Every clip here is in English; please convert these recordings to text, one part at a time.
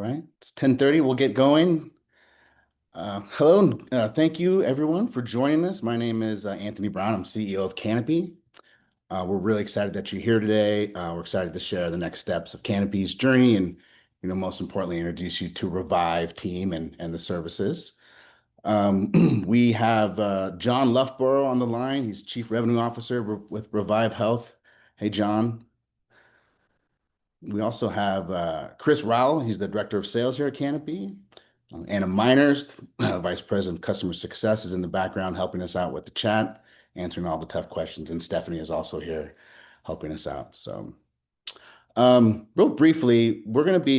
right, it's 10:30. We'll get going. Hello, and thank you everyone for joining us. My name is Anthony Brown. I'm CEO of Canopy. We're really excited that you're here today. We're excited to share the next steps of Canopy's journey and, most importantly, introduce you to Revive team and the services. We have John Loughborough on the line. He's Chief Revenue Officer with Revive Health. Hey, John. We also have Chris Rowell. He's the Director of Sales here at Canopy. Anna Miners, Vice President of Customer Success, is in the background helping us out with the chat, answering all the tough questions. And Stephanie is also here helping us out. So, real briefly,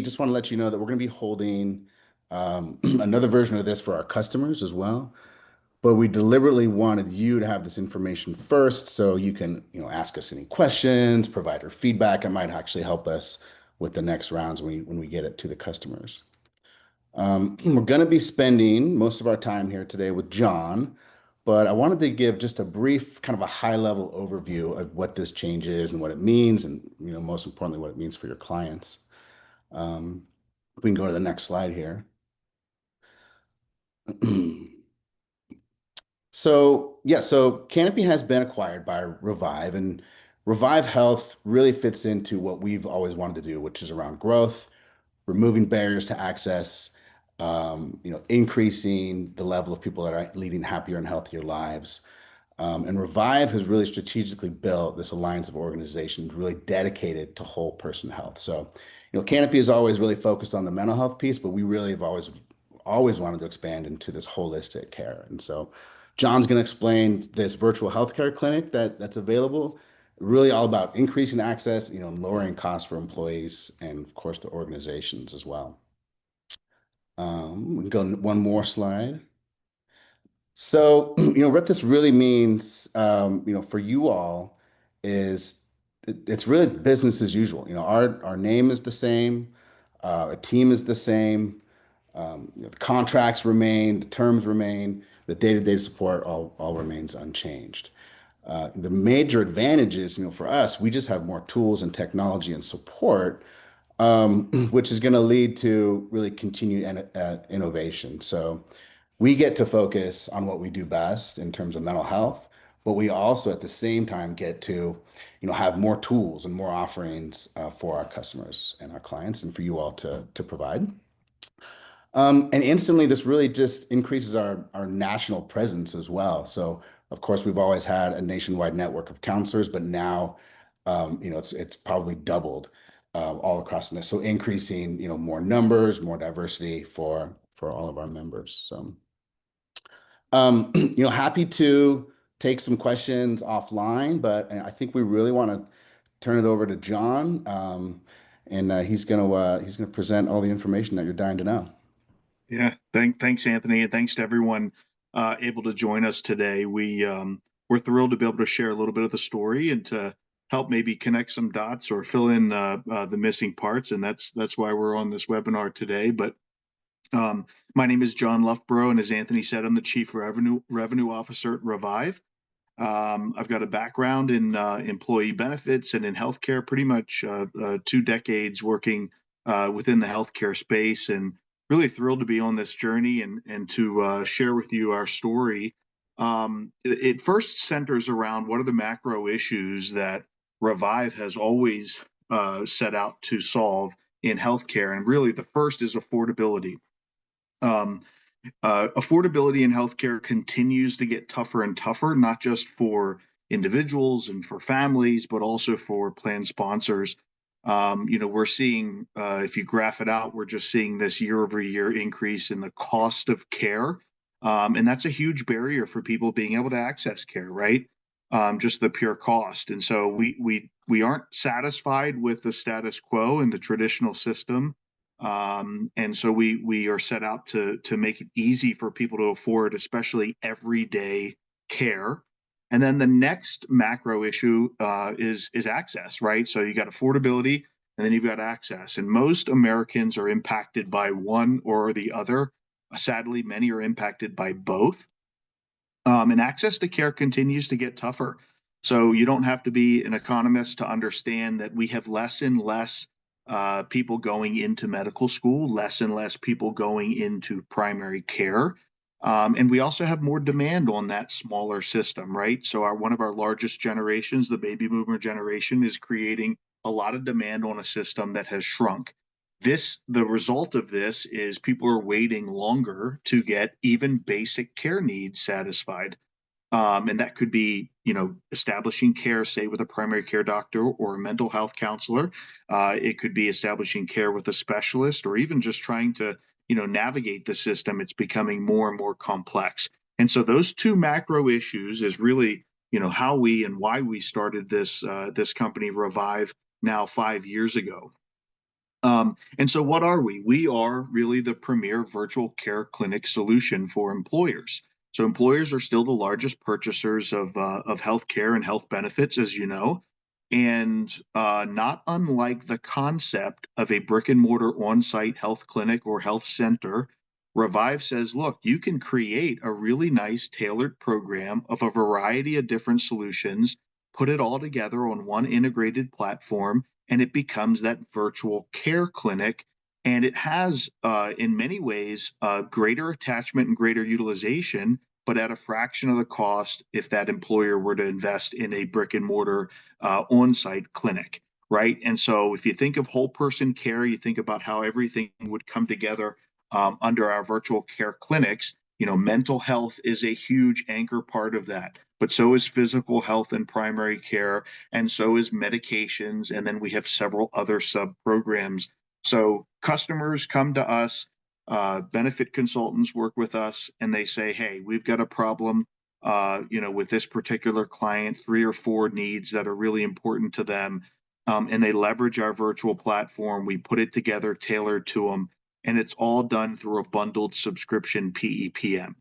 just want to let you know that we're going to be holding another version of this for our customers as well. But we deliberately wanted you to have this information first so you can, ask us any questions, provide our feedback. It might actually help us with the next rounds when we get it to the customers. We're going to be spending most of our time here today with John, but I wanted to give just a brief, kind of a high-level overview of what this change is and what it means, and most importantly, what it means for your clients. We can go to the next slide here. So Canopy has been acquired by Revive, and Revive Health really fits into what we've always wanted to do, which is around growth, removing barriers to access, increasing the level of people that are leading happier and healthier lives. And Revive has really strategically built this alliance of organizations really dedicated to whole person health. So, Canopy is always really focused on the mental health piece, but we really have always wanted to expand into this holistic care. And so John's going to explain this virtual healthcare clinic that's available, really all about increasing access, lowering costs for employees and of course the organizations as well. We can go one more slide. So, what this really means, for you all is it's really business as usual. Our name is the same, a team is the same, the contracts remain, the terms remain, the day-to-day support all remains unchanged. The major advantages, for us, we just have more tools and technology and support, which is going to lead to really continued innovation. So we get to focus on what we do best in terms of mental health, but we also at the same time get to, have more tools and more offerings for our customers and our clients and for you all to provide. And instantly, this really just increases our national presence as well. So, of course, we've always had a nationwide network of counselors, but now, it's probably doubled all across the. So increasing, more numbers, more diversity for all of our members. So, happy to take some questions offline, but I think we really want to turn it over to John, and he's gonna present all the information that you're dying to know. Yeah, thanks, Anthony, and thanks to everyone able to join us today. We're thrilled to be able to share a little bit of the story and to help maybe connect some dots or fill in the missing parts, and that's why we're on this webinar today. But my name is John Loughborough, and as Anthony said, I'm the Chief Revenue Officer at Revive. I've got a background in employee benefits and in healthcare, pretty much 2 decades working within the healthcare space, and really thrilled to be on this journey and to share with you our story. It first centers around what are the macro issues that Revive has always set out to solve in healthcare, and really the first is affordability. Affordability in healthcare continues to get tougher and tougher, not just for individuals and for families, but also for plan sponsors. We're seeing, if you graph it out, we're just seeing this year-over-year increase in the cost of care. And that's a huge barrier for people being able to access care, right? Just the pure cost. And so we aren't satisfied with the status quo in the traditional system. And so we are set out to make it easy for people to afford, especially everyday care. And then the next macro issue is access, right? So you got affordability, and then you've got access. And most Americans are impacted by one or the other. Sadly, many are impacted by both. And access to care continues to get tougher. So you don't have to be an economist to understand that we have less and less people going into medical school, less and less people going into primary care. And we also have more demand on that smaller system, right? So one of our largest generations, the baby boomer generation, is creating a lot of demand on a system that has shrunk. The result of this is people are waiting longer to get even basic care needs satisfied. And that could be, establishing care, say, with a primary care doctor or a mental health counselor. It could be establishing care with a specialist, or even just trying to, navigate the system. It's becoming more and more complex. And so those two macro issues is really, how we and why we started this company, Revive, now 5 years ago. And so, what are we? We are really the premier virtual care clinic solution for employers. So, employers are still the largest purchasers of healthcare and health benefits, as you know. And not unlike the concept of a brick and mortar on site health clinic or health center, Revive says, look, you can create a really nice tailored program of a variety of different solutions, put it all together on one integrated platform, and it becomes that virtual care clinic. And it has, in many ways, greater attachment and greater utilization, but at a fraction of the cost if that employer were to invest in a brick and mortar on site clinic, right? And so if you think of whole person care, you think about how everything would come together under our virtual care clinics. Mental health is a huge anchor part of that, but so is physical health and primary care, and so is medications. And then we have several other sub programs. So customers come to us, benefit consultants work with us, and they say, hey, we've got a problem. With this particular client, 3 or 4 needs that are really important to them. And they leverage our virtual platform. We put it together, tailored to them, and it's all done through a bundled subscription PEPM.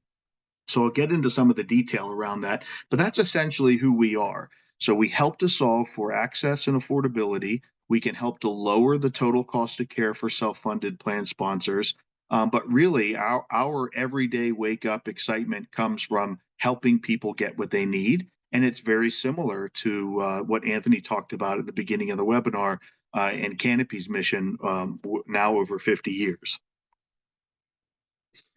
So I'll get into some of the detail around that, but that's essentially who we are. So we help to solve for access and affordability. We can help to lower the total cost of care for self-funded plan sponsors. But really, our everyday wake up excitement comes from helping people get what they need. And it's very similar to what Anthony talked about at the beginning of the webinar and Canopy's mission now over 50 years.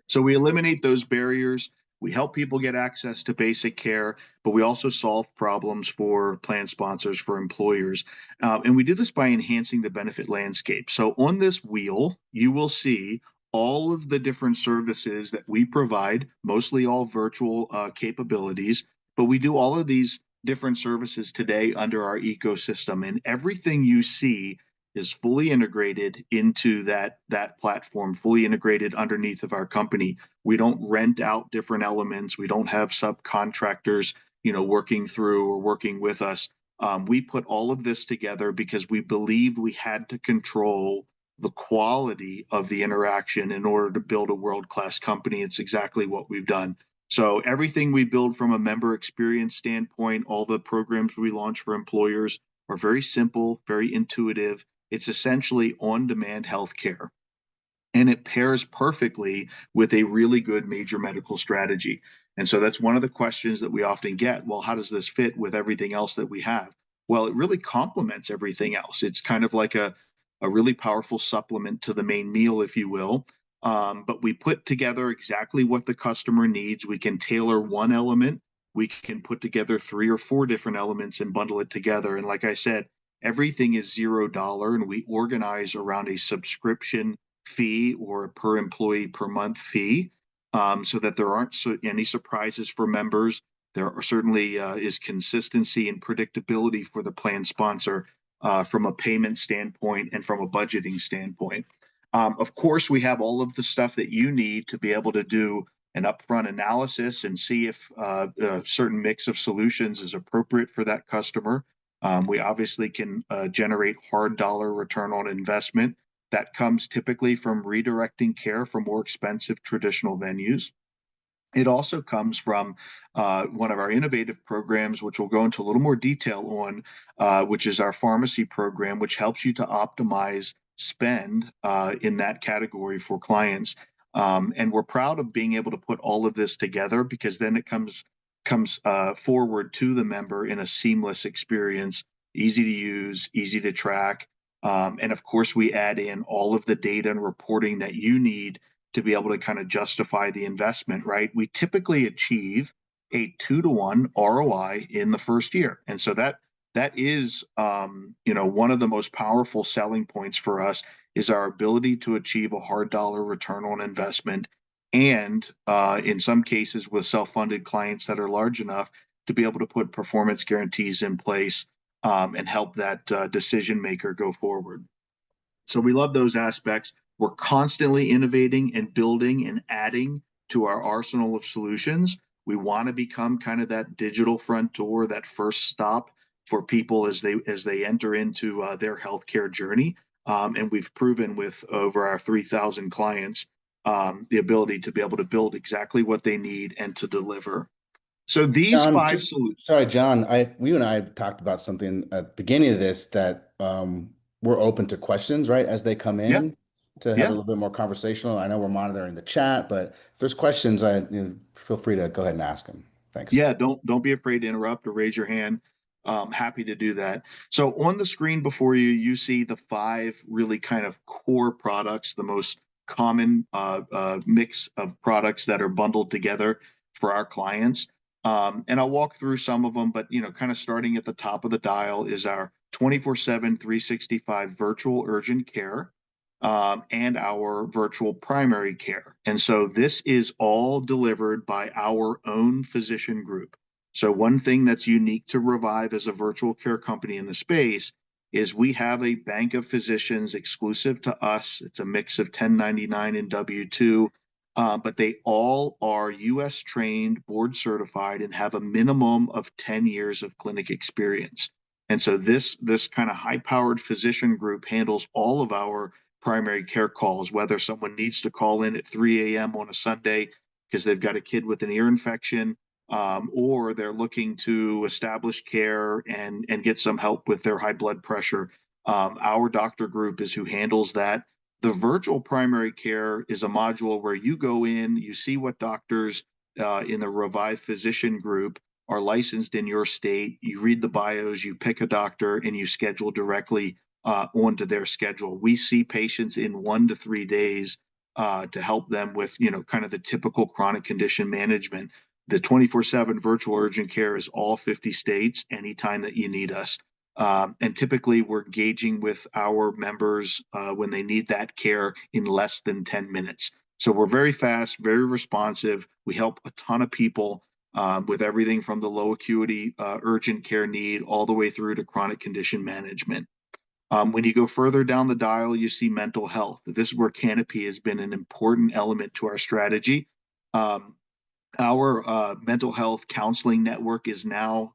So we eliminate those barriers. We help people get access to basic care, but we also solve problems for plan sponsors, for employers. And we do this by enhancing the benefit landscape. So on this wheel, you will see all of the different services that we provide, mostly all virtual capabilities, but we do all of these different services today under our ecosystem. And everything you see is fully integrated into that platform, fully integrated underneath of our company. We don't rent out different elements. We don't have subcontractors, working through or working with us. We put all of this together because we believed we had to control the quality of the interaction in order to build a world-class company. It's exactly what we've done. So everything we build from a member experience standpoint, all the programs we launch for employers are very simple, very intuitive. It's essentially on-demand healthcare, and it pairs perfectly with a really good major medical strategy. And so that's one of the questions that we often get. Well, how does this fit with everything else that we have? Well, it really complements everything else. It's kind of like a really powerful supplement to the main meal, if you will. But we put together exactly what the customer needs. We can tailor one element. We can put together 3 or 4 different elements and bundle it together. And like I said, everything is $0, and we organize around a subscription fee or a per employee per month fee, so that there aren't any surprises for members. There are certainly is consistency and predictability for the plan sponsor from a payment standpoint and from a budgeting standpoint. Of course, we have all of the stuff that you need to be able to do an upfront analysis and see if a certain mix of solutions is appropriate for that customer. We obviously can generate hard dollar return on investment that comes typically from redirecting care from more expensive traditional venues. It also comes from one of our innovative programs, which we'll go into a little more detail on, which is our pharmacy program, which helps you to optimize spend in that category for clients. And we're proud of being able to put all of this together, because then it comes forward to the member in a seamless experience, easy to use, easy to track. And of course, we add in all of the data and reporting that you need to be able to kind of justify the investment, right? We typically achieve a 2 to 1 ROI in the first year. And so that is one of the most powerful selling points for us is our ability to achieve a hard dollar return on investment. And in some cases, with self-funded clients that are large enough to be able to put performance guarantees in place and help that decision maker go forward. So we love those aspects. We're constantly innovating and building and adding to our arsenal of solutions. We want to become kind of that digital front door, that first stop for people as they enter into their healthcare journey. And we've proven with over our 3,000 clients the ability to be able to build exactly what they need and to deliver. So these John, five just solutions. sorry, John. You and I talked about something at the beginning of this that we're open to questions, right, as they come Yeah, in to have a yeah. little bit more conversational. I know we're monitoring the chat, but if there's questions, feel free to go ahead and ask them. Thanks. Yeah, don't be afraid to interrupt or raise your hand. Happy to do that. So on the screen before you, you see the five really kind of core products, the most common mix of products that are bundled together for our clients. And I'll walk through some of them, but kind of starting at the top of the dial is our 24/7, 365 virtual urgent care and our virtual primary care. And so this is all delivered by our own physician group. So, one thing that's unique to Revive as a virtual care company in the space is we have a bank of physicians exclusive to us. It's a mix of 1099 and W-2, but they all are US trained, board certified, and have a minimum of 10 years of clinic experience. And so this kind of high powered physician group handles all of our primary care calls, whether someone needs to call in at 3 a.m. on a Sunday because they've got a kid with an ear infection, or they're looking to establish care and get some help with their high blood pressure. Our doctor group is who handles that. The virtual primary care is a module where you go in, you see what doctors in the Revive physician group are licensed in your state. You read the bios, you pick a doctor, and you schedule directly onto their schedule. We see patients in 1 to 3 days to help them with, kind of the typical chronic condition management. The 24/7 virtual urgent care is all 50 states anytime that you need us. And typically, we're engaging with our members when they need that care in less than 10 minutes. So we're very fast, very responsive. We help a ton of people with everything from the low acuity urgent care need all the way through to chronic condition management. When you go further down the dial, you see mental health. This is where Canopy has been an important element to our strategy. Um, our mental health counseling network is now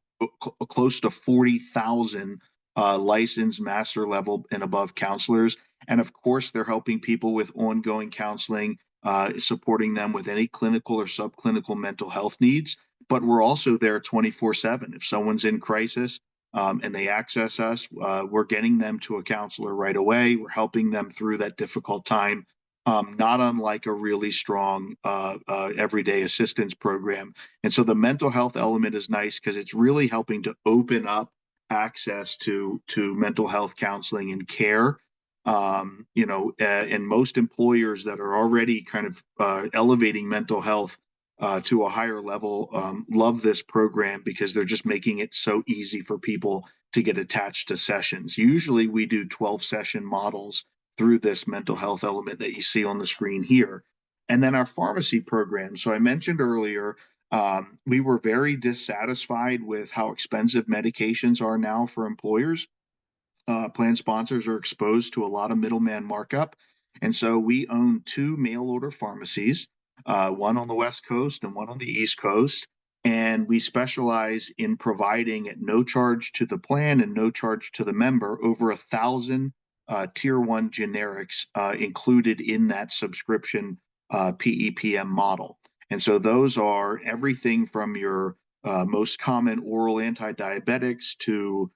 close to 40,000 licensed master level and above counselors. And of course, they're helping people with ongoing counseling, supporting them with any clinical or subclinical mental health needs. But we're also there 24/7. If someone's in crisis, and they access us, we're getting them to a counselor right away. We're helping them through that difficult time, not unlike a really strong everyday assistance program. And so the mental health element is nice because it's really helping to open up access to mental health counseling and care. And most employers that are already kind of elevating mental health to a higher level love this program because they're just making it so easy for people to get attached to sessions. Usually we do 12 session models through this mental health element that you see on the screen here. And then our pharmacy program. So I mentioned earlier, we were very dissatisfied with how expensive medications are now for employers. Plan sponsors are exposed to a lot of middleman markup. And so we own two mail order pharmacies, one on the West Coast and one on the East Coast. And we specialize in providing at no charge to the plan and no charge to the member over 1,000 tier one generics included in that subscription PEPM model. And so those are everything from your most common oral anti-diabetics to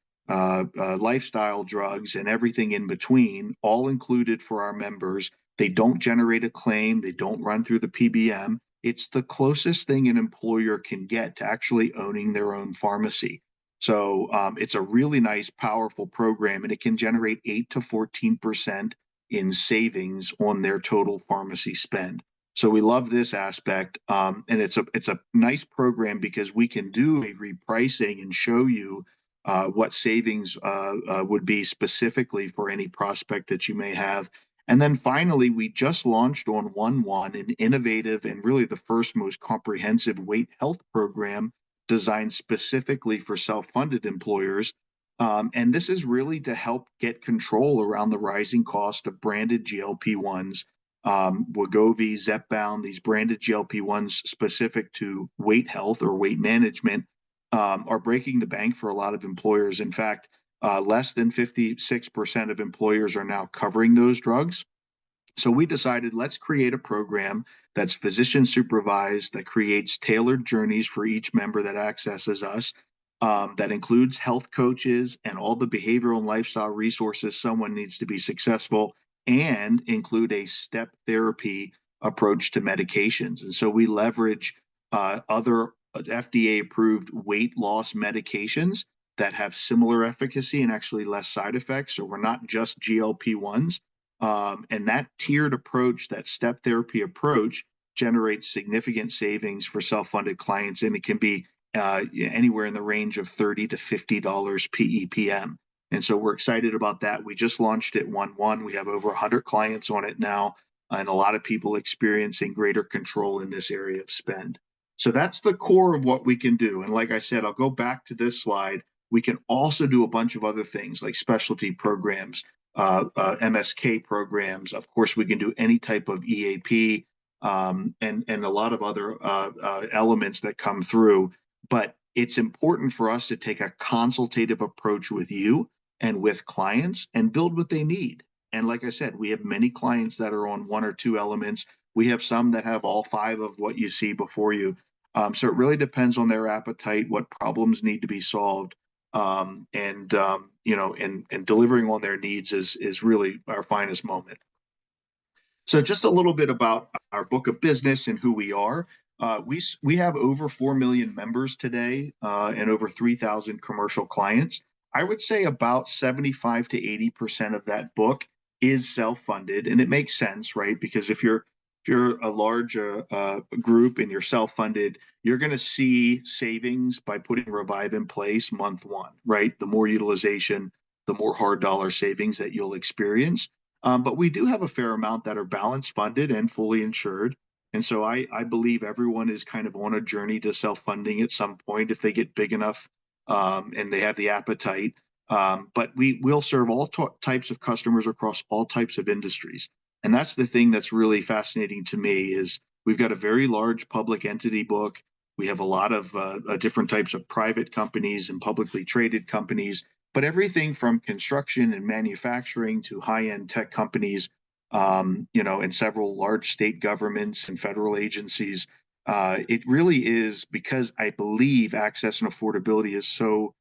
lifestyle drugs and everything in between, all included for our members. They don't generate a claim, they don't run through the PBM. It's the closest thing an employer can get to actually owning their own pharmacy. So it's a really nice, powerful program, and it can generate 8 to 14% in savings on their total pharmacy spend. So we love this aspect, and it's a nice program because we can do a repricing and show you what savings would be specifically for any prospect that you may have. And then finally, we just launched on 1/1 an innovative and really the first most comprehensive weight health program designed specifically for self-funded employers. And this is really to help get control around the rising cost of branded GLP-1s, Wegovy, Zepbound, these branded GLP-1s specific to weight health or weight management, are breaking the bank for a lot of employers. In fact, less than 56% of employers are now covering those drugs. So we decided let's create a program that's physician supervised, that creates tailored journeys for each member that accesses us, that includes health coaches and all the behavioral and lifestyle resources someone needs to be successful, and include a step therapy approach to medications. And so we leverage other FDA approved weight loss medications that have similar efficacy and actually less side effects. So we're not just GLP-1s. And that tiered approach, that step therapy approach, generates significant savings for self-funded clients, and it can be anywhere in the range of $30 to $50 PEPM. And so we're excited about that. We just launched it 1/1. We have over 100 clients on it now, and a lot of people experiencing greater control in this area of spend. So that's the core of what we can do. And like I said, I'll go back to this slide. We can also do a bunch of other things like specialty programs, MSK programs. Of course, we can do any type of EAP, and a lot of other elements that come through. But it's important for us to take a consultative approach with you and with clients and build what they need. And like I said, we have many clients that are on one or two elements. We have some that have all five of what you see before you. So it really depends on their appetite, what problems need to be solved, and delivering on their needs is really our finest moment. So just a little bit about our book of business and who we are. We have over 4 million members today, and over 3,000 commercial clients. I would say about 75 to 80% of that book is self-funded, and it makes sense, right? Because if you're a large group and you're self-funded, you're going to see savings by putting Revive in place month 1, right? The more utilization, the more hard dollar savings that you'll experience. But we do have a fair amount that are balance funded and fully insured. And so I believe everyone is kind of on a journey to self-funding at some point if they get big enough, and they have the appetite. But we will serve all types of customers across all types of industries. And that's the thing that's really fascinating to me is we've got a very large public entity book. We have a lot of different types of private companies and publicly traded companies, but everything from construction and manufacturing to high-end tech companies, and several large state governments and federal agencies. It really is because I believe access and affordability is so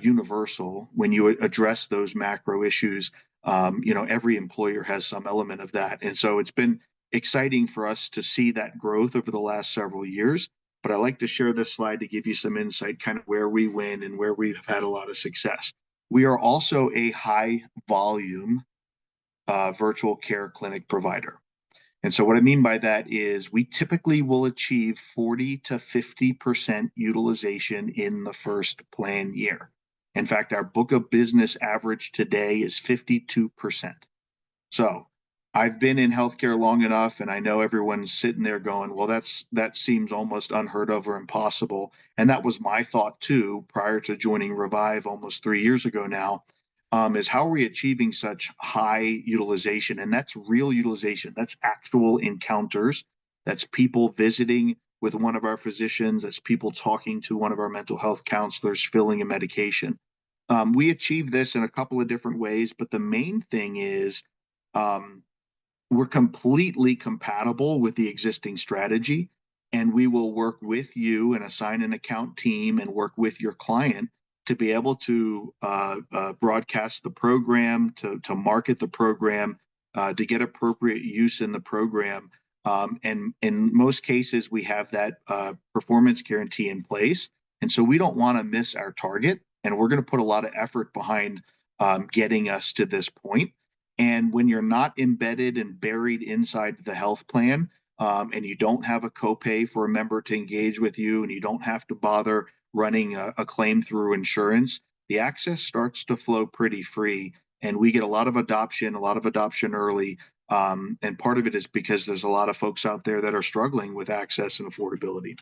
universal when you address those macro issues. Every employer has some element of that. And so it's been exciting for us to see that growth over the last several years. But I like to share this slide to give you some insight, kind of where we win and where we've had a lot of success. We are also a high volume virtual care clinic provider. And so what I mean by that is we typically will achieve 40 to 50% utilization in the first plan year. In fact, our book of business average today is 52%. So I've been in healthcare long enough, and I know everyone's sitting there going, well, that seems almost unheard of or impossible. And that was my thought too, prior to joining Revive almost 3 years ago now, is how are we achieving such high utilization? And that's real utilization. That's actual encounters. That's people visiting with one of our physicians. That's people talking to one of our mental health counselors, filling a medication. We achieve this in a couple of different ways, but the main thing is we're completely compatible with the existing strategy, and we will work with you and assign an account team and work with your client to be able to broadcast the program, to market the program, to get appropriate use in the program. And in most cases, we have that performance guarantee in place. And so we don't want to miss our target. And we're going to put a lot of effort behind getting us to this point. And when you're not embedded and buried inside the health plan, and you don't have a copay for a member to engage with you, and you don't have to bother running a claim through insurance, the access starts to flow pretty free. And we get a lot of adoption early. And part of it is because there's a lot of folks out there that are struggling with access and affordability.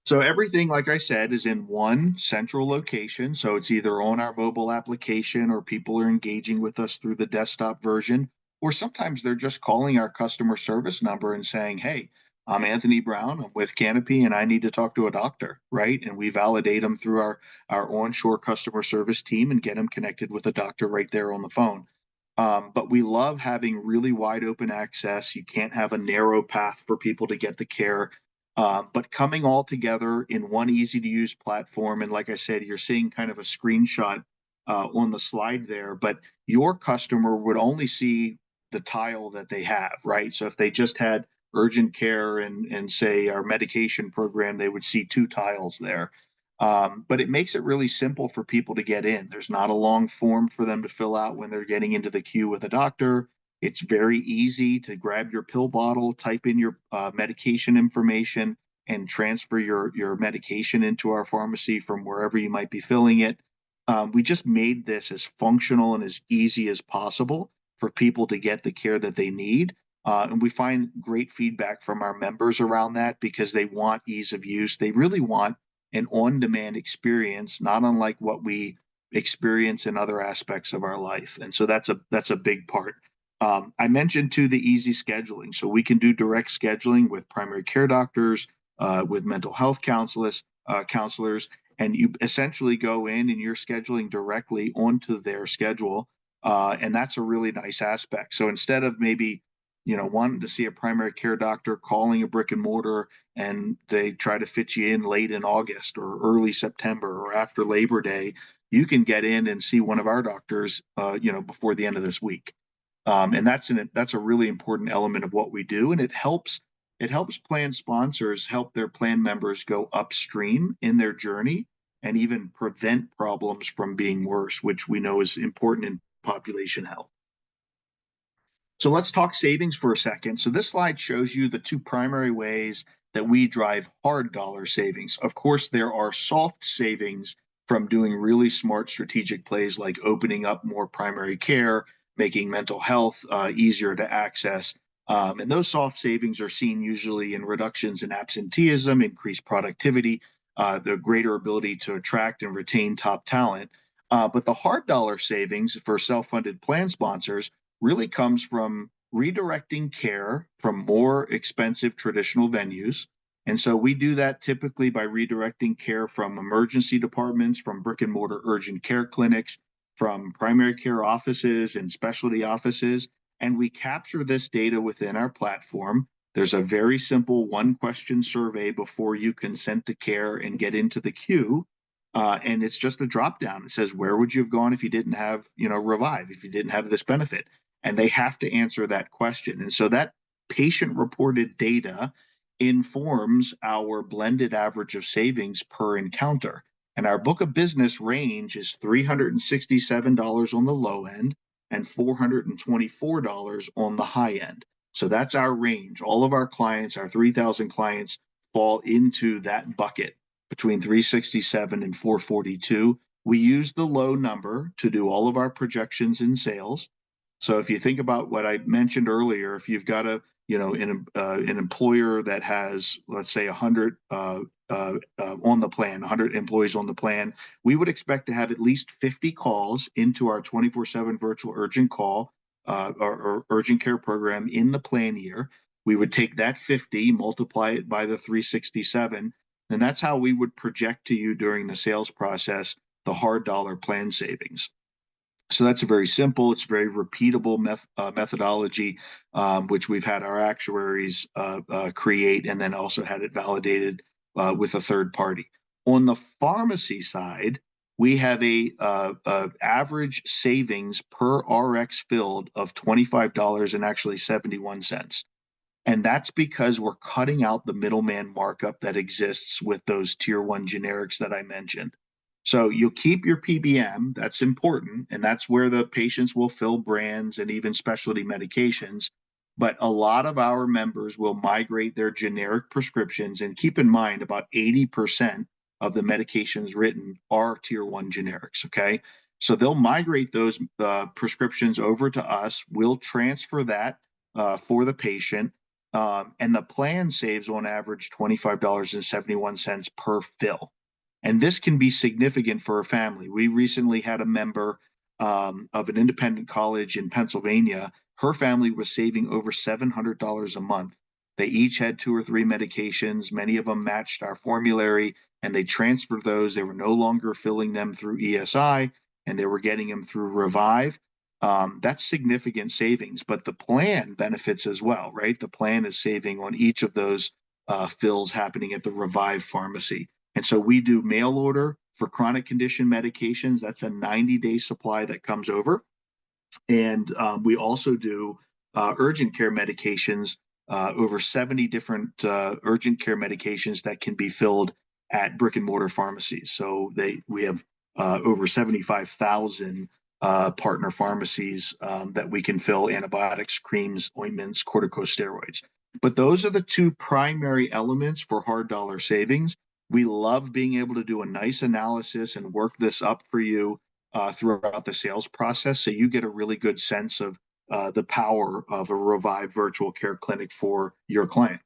So everything, like I said, is in one central location. So it's either on our mobile application or people are engaging with us through the desktop version, or sometimes they're just calling our customer service number and saying, "Hey, I'm Anthony Brown. I'm with Canopy and I need to talk to a doctor," right? And we validate them through our onshore customer service team and get them connected with a doctor right there on the phone. But we love having really wide open access. You can't have a narrow path for people to get the care. But coming all together in one easy to use platform. And like I said, you're seeing kind of a screenshot on the slide there, but your customer would only see the tile that they have, right? So if they just had urgent care and say our medication program, they would see two tiles there. But it makes it really simple for people to get in. There's not a long form for them to fill out when they're getting into the queue with a doctor. It's very easy to grab your pill bottle, type in your medication information, and transfer your medication into our pharmacy from wherever you might be filling it. We just made this as functional and as easy as possible for people to get the care that they need. And we find great feedback from our members around that because they want ease of use. They really want an on-demand experience, not unlike what we experience in other aspects of our life. And so that's a big part. I mentioned too the easy scheduling. So we can do direct scheduling with primary care doctors, with mental health counselors, and you essentially go in and you're scheduling directly onto their schedule. And that's a really nice aspect. So instead of maybe, wanting to see a primary care doctor, calling a brick and mortar, and they try to fit you in late in August or early September or after Labor Day, you can get in and see one of our doctors, before the end of this week. And that's a really important element of what we do, and it helps plan sponsors help their plan members go upstream in their journey and even prevent problems from being worse, which we know is important in population health. So let's talk savings for a second. So this slide shows you the two primary ways that we drive hard dollar savings. Of course, there are soft savings from doing really smart strategic plays like opening up more primary care, making mental health easier to access. And those soft savings are seen usually in reductions in absenteeism, increased productivity, the greater ability to attract and retain top talent. But the hard dollar savings for self funded plan sponsors really comes from redirecting care from more expensive traditional venues. And so we do that typically by redirecting care from emergency departments, from brick and mortar urgent care clinics, from primary care offices and specialty offices. And we capture this data within our platform. There's a very simple one question survey before you consent to care and get into the queue. And it's just a drop down. It says, where would you have gone if you didn't have, Revive, if you didn't have this benefit? And they have to answer that question. And so that patient reported data informs our blended average of savings per encounter. And our book of business range is $367 on the low end and $424 on the high end. So that's our range. All of our clients, our 3,000 clients, fall into that bucket between 367 and 442. We use the low number to do all of our projections in sales. So if you think about what I mentioned earlier, if you've got an employer that has, let's say, 100 on the plan, 100 employees on the plan, we would expect to have at least 50 calls into our 24/7 virtual urgent call or urgent care program in the plan year. We would take that 50, multiply it by the 367, and that's how we would project to you during the sales process the hard dollar plan savings. So that's a very simple, it's very repeatable methodology, which we've had our actuaries create and then also had it validated with a third party. On the pharmacy side, we have a average savings per RX filled of $25 and actually 71 cents. And that's because we're cutting out the middleman markup that exists with those tier one generics that I mentioned. So you'll keep your PBM, that's important, and that's where the patients will fill brands and even specialty medications. But a lot of our members will migrate their generic prescriptions. And keep in mind, about 80% of the medications written are tier one generics. Okay. So they'll migrate those prescriptions over to us. We'll transfer that for the patient. And the plan saves on average $25.71 per fill. And this can be significant for a family. We recently had a member of an independent college in Pennsylvania. Her family was saving over $700 a month. They each had two or three medications. Many of them matched our formulary, and they transferred those. They were no longer filling them through ESI, and they were getting them through Revive. That's significant savings, but the plan benefits as well, right? The plan is saving on each of those fills happening at the Revive pharmacy. And so we do mail order for chronic condition medications. That's a 90-day supply that comes over. And we also do urgent care medications, over 70 different urgent care medications that can be filled at brick and mortar pharmacies. So we have over 75,000 partner pharmacies that we can fill antibiotics, creams, ointments, corticosteroids. But those are the two primary elements for hard dollar savings. We love being able to do a nice analysis and work this up for you throughout the sales process, so you get a really good sense of the power of a Revive virtual care clinic for your client.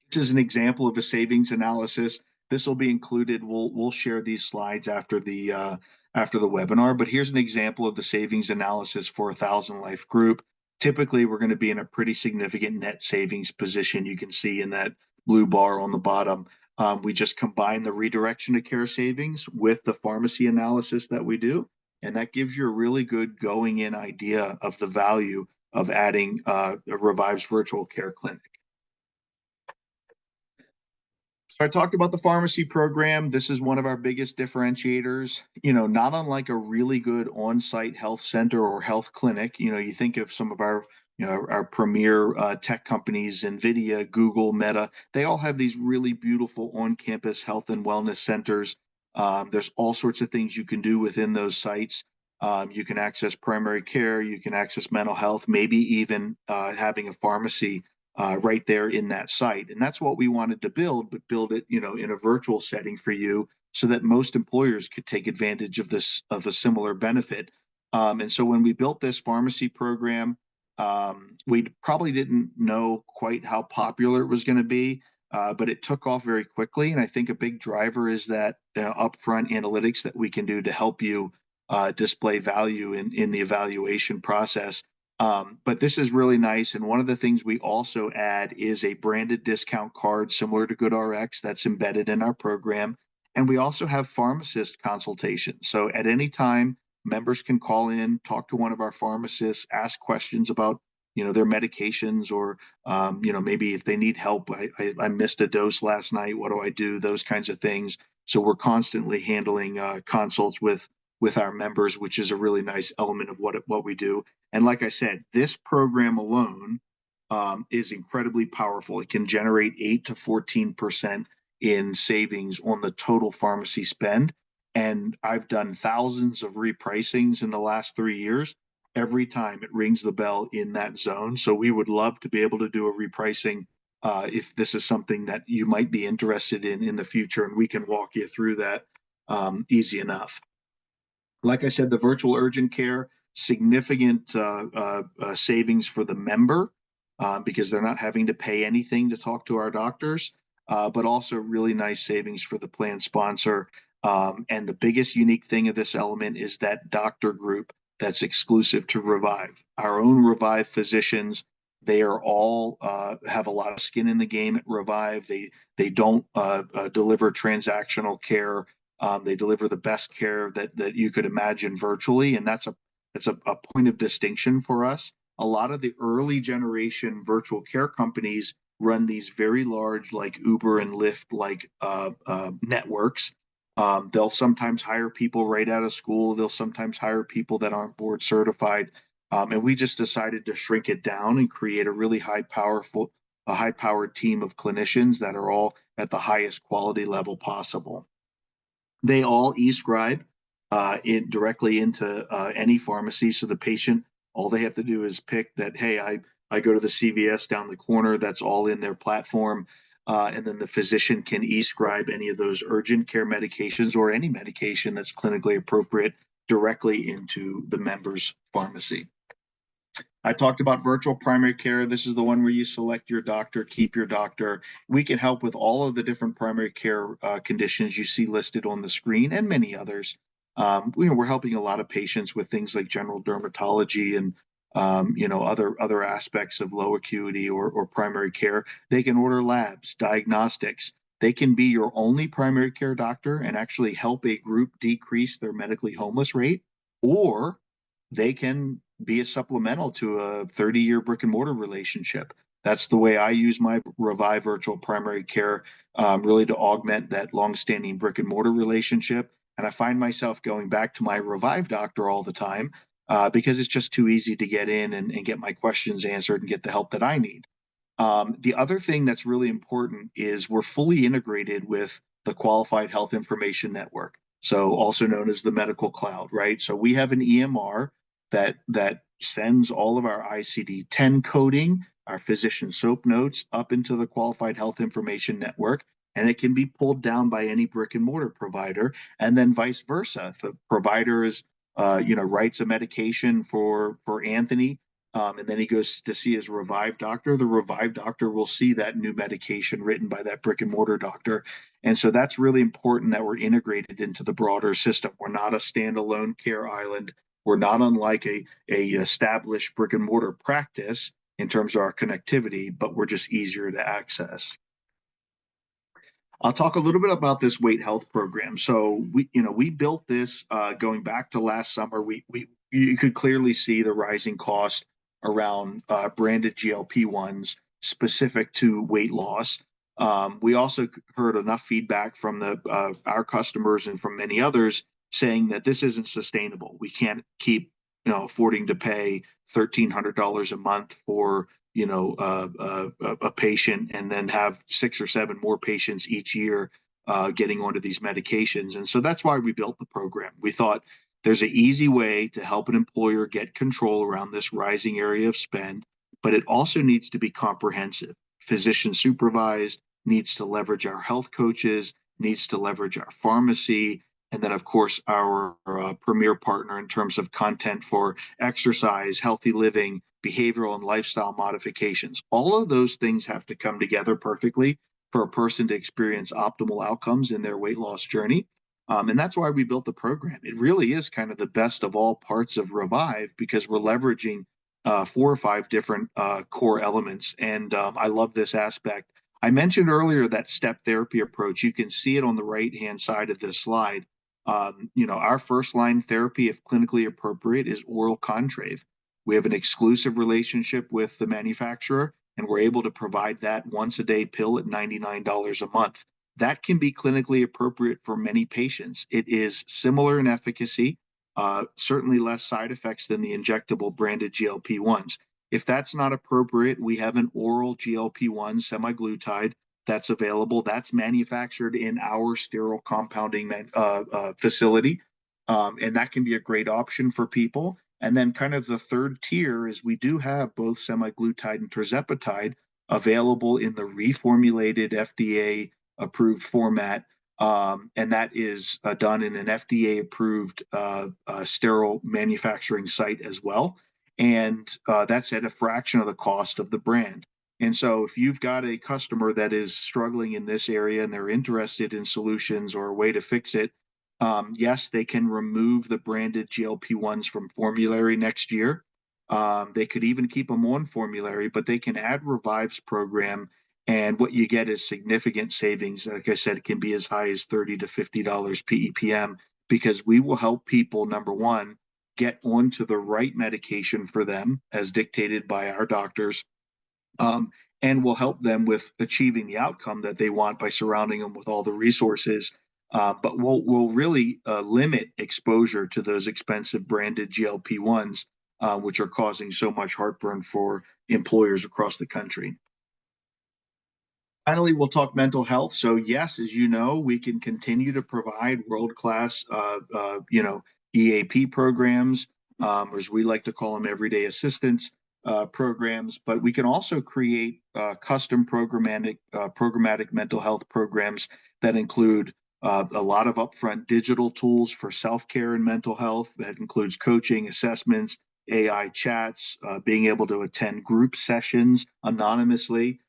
This is an example of a savings analysis. This will be included. We'll share these slides after the webinar. But here's an example of the savings analysis for a 1,000 life group. Typically, we're going to be in a pretty significant net savings position. You can see in that blue bar on the bottom. We just combine the redirection to care savings with the pharmacy analysis that we do, and that gives you a really good going in idea of the value of adding Revive's virtual care clinic. So I talked about the pharmacy program. This is one of our biggest differentiators. Not unlike a really good on-site health center or health clinic. You think of some of our premier tech companies, NVIDIA, Google, Meta. They all have these really beautiful on-campus health and wellness centers. There's all sorts of things you can do within those sites. You can access primary care, you can access mental health, maybe even having a pharmacy right there in that site. And that's what we wanted to build, but build it, in a virtual setting for you so that most employers could take advantage of a similar benefit. And so when we built this pharmacy program, we probably didn't know quite how popular it was going to be, but it took off very quickly. And I think a big driver is that upfront analytics that we can do to help you display value in the evaluation process. But this is really nice. And one of the things we also add is a branded discount card similar to GoodRx that's embedded in our program. And we also have pharmacist consultations. So at any time, members can call in, talk to one of our pharmacists, ask questions about their medications, or maybe if they need help. I missed a dose last night. What do I do? Those kinds of things. So we're constantly handling consults with our members, which is a really nice element of what we do. And like I said, this program alone is incredibly powerful. It can generate 8 to 14% in savings on the total pharmacy spend. And I've done thousands of repricings in the last 3 years. Every time it rings the bell in that zone. So we would love to be able to do a repricing if this is something that you might be interested in the future, and we can walk you through that easy enough. Like I said, the virtual urgent care, significant savings for the member because they're not having to pay anything to talk to our doctors, but also really nice savings for the plan sponsor. And the biggest unique thing of this element is that doctor group that's exclusive to Revive. Our own Revive physicians, they are all have a lot of skin in the game at Revive. They don't deliver transactional care. They deliver the best care that you could imagine virtually, and that's a point of distinction for us. A lot of the early generation virtual care companies run these very large, like Uber and Lyft, like networks. They'll sometimes hire people right out of school. They'll sometimes hire people that aren't board certified. And we just decided to shrink it down and create a really a high powered team of clinicians that are all at the highest quality level possible. They all e-scribe it directly into any pharmacy. So the patient, all they have to do is pick that, hey, I go to the CVS down the corner. That's all in their platform. And then the physician can e-scribe any of those urgent care medications or any medication that's clinically appropriate directly into the member's pharmacy. I talked about virtual primary care. This is the one where you select your doctor, keep your doctor. We can help with all of the different primary care conditions you see listed on the screen and many others. We're helping a lot of patients with things like general dermatology and other aspects of low acuity or primary care. They can order labs, diagnostics. They can be your only primary care doctor and actually help a group decrease their medically homeless rate, or they can be a supplemental to a 30-year brick and mortar relationship. That's the way I use my Revive virtual primary care, really to augment that longstanding brick and mortar relationship. And I find myself going back to my Revive doctor all the time because it's just too easy to get in and get my questions answered and get the help that I need. The other thing that's really important is we're fully integrated with the Qualified Health Information Network, so also known as the medical cloud, right? So we have an EMR that sends all of our ICD-10 coding, our physician SOAP notes up into the Qualified Health Information Network, and it can be pulled down by any brick and mortar provider, and then vice versa. If the provider is, writes a medication for Anthony, and then he goes to see his Revive doctor. The Revive doctor will see that new medication written by that brick and mortar doctor. And so that's really important that we're integrated into the broader system. We're not a standalone care island. We're not unlike a established brick and mortar practice in terms of our connectivity, but we're just easier to access. I'll talk a little bit about this weight health program. So we built this going back to last summer. We you could clearly see the rising cost around branded GLP-1s specific to weight loss. We also heard enough feedback from our customers and from many others saying that this isn't sustainable. We can't keep affording to pay $1,300 a month for a patient and then have 6 or 7 more patients each year getting onto these medications. And so that's why we built the program. We thought there's an easy way to help an employer get control around this rising area of spend, but it also needs to be comprehensive. Physician supervised, needs to leverage our health coaches, needs to leverage our pharmacy, and then, of course, our premier partner in terms of content for exercise, healthy living, behavioral and lifestyle modifications. All of those things have to come together perfectly for a person to experience optimal outcomes in their weight loss journey. And that's why we built the program. It really is kind of the best of all parts of Revive because we're leveraging 4 or 5 different core elements. And I love this aspect. I mentioned earlier that step therapy approach. You can see it on the right-hand side of this slide. Our first line therapy, if clinically appropriate, is oral contrave. We have an exclusive relationship with the manufacturer, and we're able to provide that once a day pill at $99 a month. That can be clinically appropriate for many patients. It is similar in efficacy, certainly less side effects than the injectable branded GLP-1s. If that's not appropriate, we have an oral GLP-1 semaglutide that's available. That's manufactured in our sterile compounding facility. And that can be a great option for people. And then kind of the third tier is we do have both semaglutide and tirzepatide available in the reformulated FDA approved format. And that is done in an FDA approved sterile manufacturing site as well. And that's at a fraction of the cost of the brand. And so if you've got a customer that is struggling in this area and they're interested in solutions or a way to fix it, yes, they can remove the branded GLP-1s from formulary next year. They could even keep them on formulary, but they can add Revive's program. And what you get is significant savings. Like I said, it can be as high as $30 to $50 PEPM because we will help people, number one, get onto the right medication for them as dictated by our doctors, and will help them with achieving the outcome that they want by surrounding them with all the resources. But we'll really limit exposure to those expensive branded GLP-1s which are causing so much heartburn for employers across the country. Finally, we'll talk mental health. So yes, as you know, we can continue to provide world-class, EAP programs, or as we like to call them, everyday assistance programs. But we can also create custom programmatic mental health programs that include a lot of upfront digital tools for self-care and mental health. That includes coaching, assessments, AI chats, being able to attend group sessions anonymously,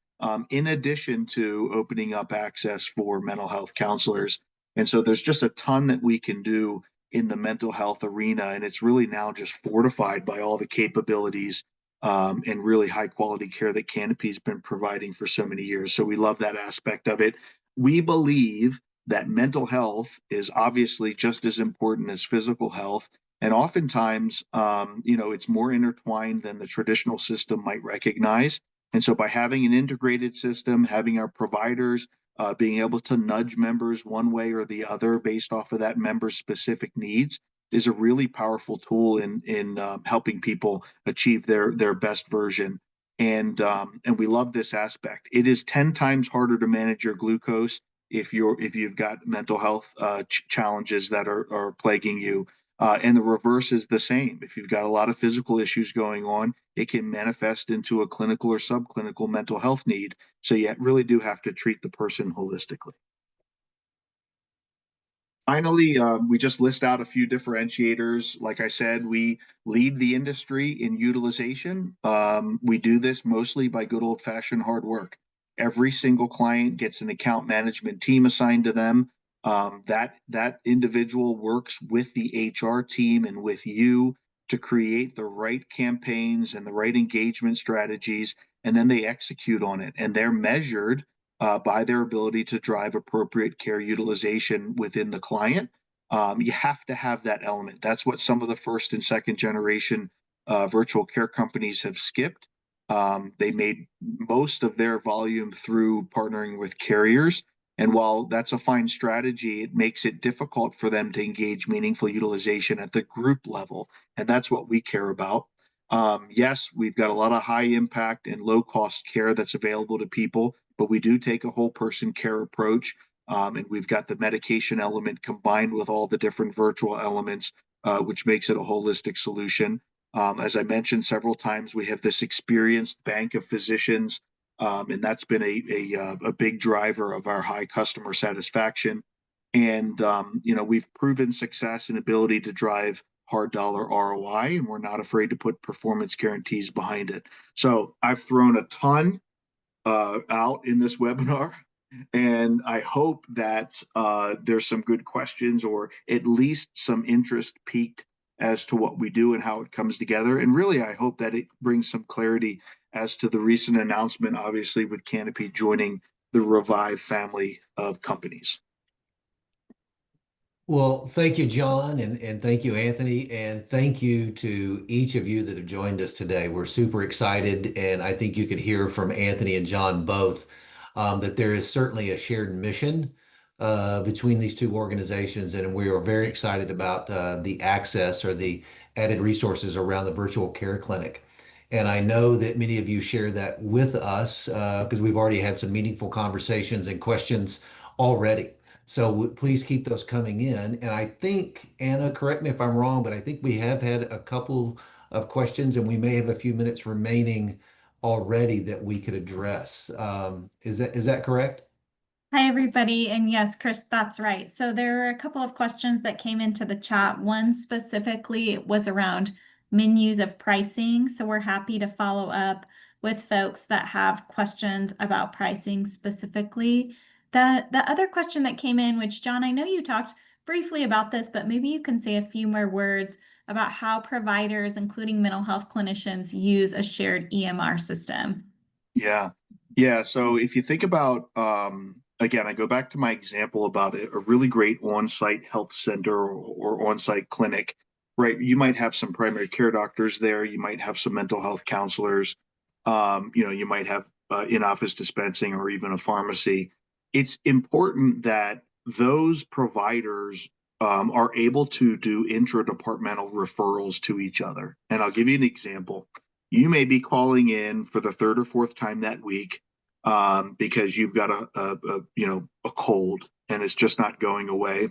in addition to opening up access for mental health counselors. And so there's just a ton that we can do in the mental health arena. And it's really now just fortified by all the capabilities and really high quality care that Canopy's been providing for so many years. So we love that aspect of it. We believe that mental health is obviously just as important as physical health. And oftentimes, it's more intertwined than the traditional system might recognize. And so by having an integrated system, having our providers being able to nudge members one way or the other based off of that member's specific needs is a really powerful tool in helping people achieve their best version. And we love this aspect. It is 10 times harder to manage your glucose if you've got mental health challenges that are plaguing you. And the reverse is the same. If you've got a lot of physical issues going on, it can manifest into a clinical or subclinical mental health need. So you really do have to treat the person holistically. Finally, we just list out a few differentiators. Like I said, we lead the industry in utilization. We do this mostly by good old fashioned hard work. Every single client gets an account management team assigned to them. That individual works with the HR team and with you to create the right campaigns and the right engagement strategies, and then they execute on it. And they're measured by their ability to drive appropriate care utilization within the client. You have to have that element. That's what some of the first and second generation virtual care companies have skipped. They made most of their volume through partnering with carriers. And while that's a fine strategy, it makes it difficult for them to engage meaningful utilization at the group level. And that's what we care about. Yes, we've got a lot of high impact and low cost care that's available to people, but we do take a whole person care approach. And we've got the medication element combined with all the different virtual elements, which makes it a holistic solution. As I mentioned several times, we have this experienced bank of physicians, and that's been a big driver of our high customer satisfaction. And we've proven success and ability to drive hard dollar ROI, and we're not afraid to put performance guarantees behind it. So I've thrown a ton out in this webinar, and I hope that there's some good questions or at least some interest peaked as to what we do and how it comes together. And really, I hope that it brings some clarity as to the recent announcement, obviously, with Canopy joining the Revive family of companies. Well, thank you, John, and thank you, Anthony, and thank you to each of you that have joined us today. We're super excited, and I think you could hear from Anthony and John both that there is certainly a shared mission between these two organizations, and we are very excited about the access or the added resources around the virtual care clinic. And I know that many of you share that with us because we've already had some meaningful conversations and questions already. So please keep those coming in. And I think, Anna, correct me if I'm wrong, but I think we have had a couple of questions and we may have a few minutes remaining already that we could address. Is that correct? Hi, everybody. And yes, Chris, that's right. So there were a couple of questions that came into the chat. One specifically was around menus of pricing. So we're happy to follow up with folks that have questions about pricing specifically. The other question that came in, which John, I know you talked briefly about this, but maybe you can say a few more words about how providers, including mental health clinicians, use a shared EMR system. Yeah. Yeah. So if you think about, again, I go back to my example about a really great on-site health center or on-site clinic, right? You might have some primary care doctors there. You might have some mental health counselors. You might have in-office dispensing or even a pharmacy. It's important that those providers are able to do intradepartmental referrals to each other. And I'll give you an example. You may be calling in for the third or fourth time that week because you've got a cold and it's just not going away,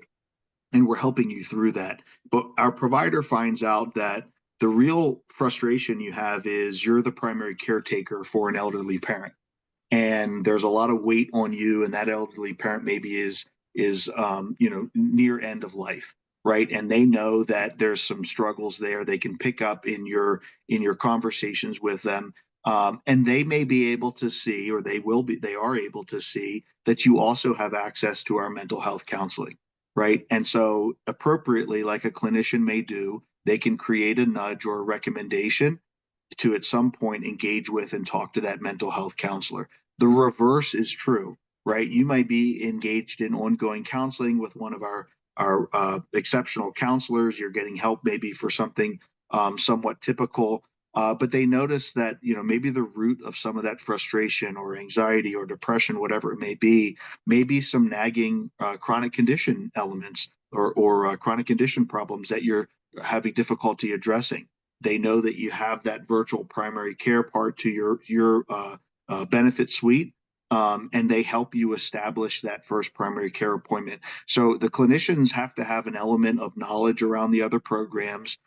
and we're helping you through that. But our provider finds out that the real frustration you have is you're the primary caretaker for an elderly parent, and there's a lot of weight on you, and that elderly parent maybe is near end of life, right? And they know that there's some struggles there. They can pick up in your conversations with them. And they may be able to see, or they are able to see that you also have access to our mental health counseling, right? And so appropriately, like a clinician may do, they can create a nudge or a recommendation to at some point engage with and talk to that mental health counselor. The reverse is true, right? You might be engaged in ongoing counseling with one of our exceptional counselors. You're getting help maybe for something somewhat typical, but they notice that maybe the root of some of that frustration or anxiety or depression, whatever it may be some nagging chronic condition elements or chronic condition problems that you're having difficulty addressing. They know that you have that virtual primary care part to your benefit suite, and they help you establish that first primary care appointment. So the clinicians have to have an element of knowledge around the other programs.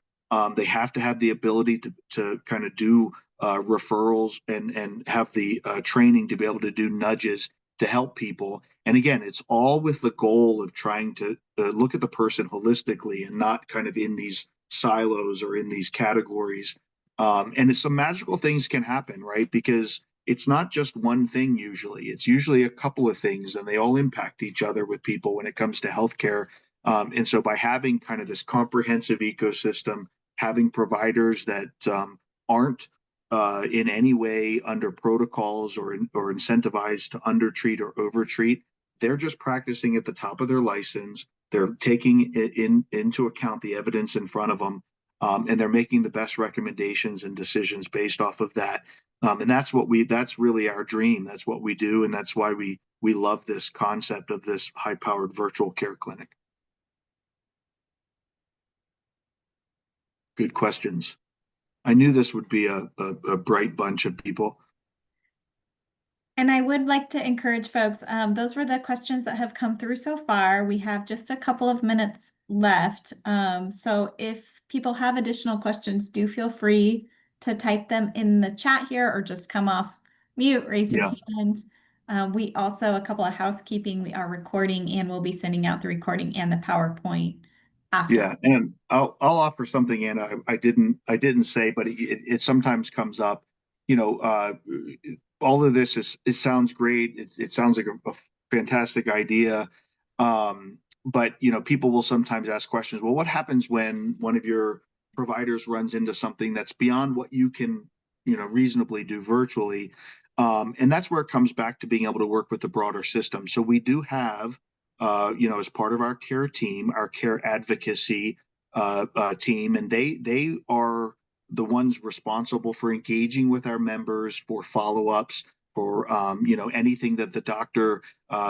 They have to have the ability to kind of do referrals and have the training to be able to do nudges to help people. And again, it's all with the goal of trying to look at the person holistically and not kind of in these silos or in these categories. And it's some magical things can happen, right? Because it's not just one thing usually. It's usually a couple of things, and they all impact each other with people when it comes to healthcare. And so by having kind of this comprehensive ecosystem, having providers that aren't in any way under protocols or incentivized to undertreat or overtreat, they're just practicing at the top of their license. They're taking it into account the evidence in front of them, and they're making the best recommendations and decisions based off of that. And that's really our dream. That's what we do, and that's why we love this concept of this high-powered virtual care clinic. Good questions. I knew this would be a bright bunch of people. And I would like to encourage folks, those were the questions that have come through so far. We have just a couple of minutes left. So if people have additional questions, do feel free to type them in the chat here or just come off mute, raise your hand. We also, a couple of housekeeping, we are recording and we'll be sending out the recording and the PowerPoint after. Yeah, and I'll offer something, Anna. I didn't say, but it sometimes comes up. All of this it sounds great. It sounds like a fantastic idea. But people will sometimes ask questions. Well, what happens when one of your providers runs into something that's beyond what you can reasonably do virtually? And that's where it comes back to being able to work with the broader system. So we do have as part of our care team, our care advocacy team, and they are the ones responsible for engaging with our members for follow-ups, for anything that the doctor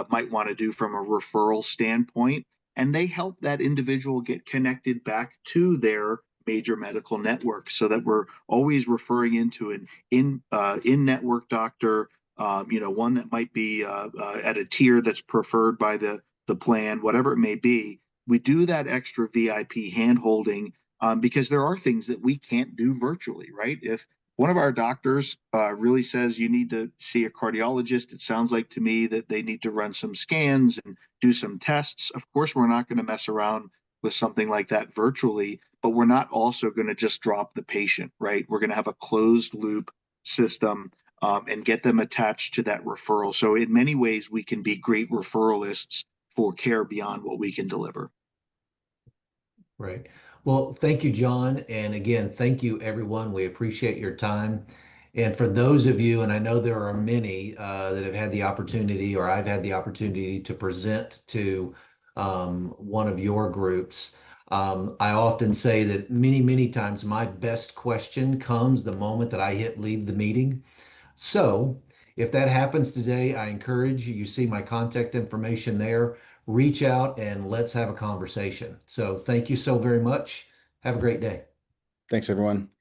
might want to do from a referral standpoint, and they help that individual get connected back to their major medical network, so that we're always referring into an in-network doctor, one that might be at a tier that's preferred by the plan, whatever it may be. We do that extra VIP hand holding because there are things that we can't do virtually, right? If one of our doctors really says you need to see a cardiologist, it sounds like to me that they need to run some scans and do some tests. Of course, we're not going to mess around with something like that virtually, but we're not also going to just drop the patient, right? We're going to have a closed loop system and get them attached to that referral. So in many ways, we can be great referralists for care beyond what we can deliver. Right. Well, thank you, John. And again, thank you, everyone. We appreciate your time. And for those of you, and I know there are many that have had the opportunity, or I've had the opportunity to present to one of your groups, I often say that many, many times my best question comes the moment that I hit leave the meeting. So if that happens today, I encourage you, you see my contact information there. reach out and let's have a conversation. So thank you so very much. Have a great day. Thanks, everyone.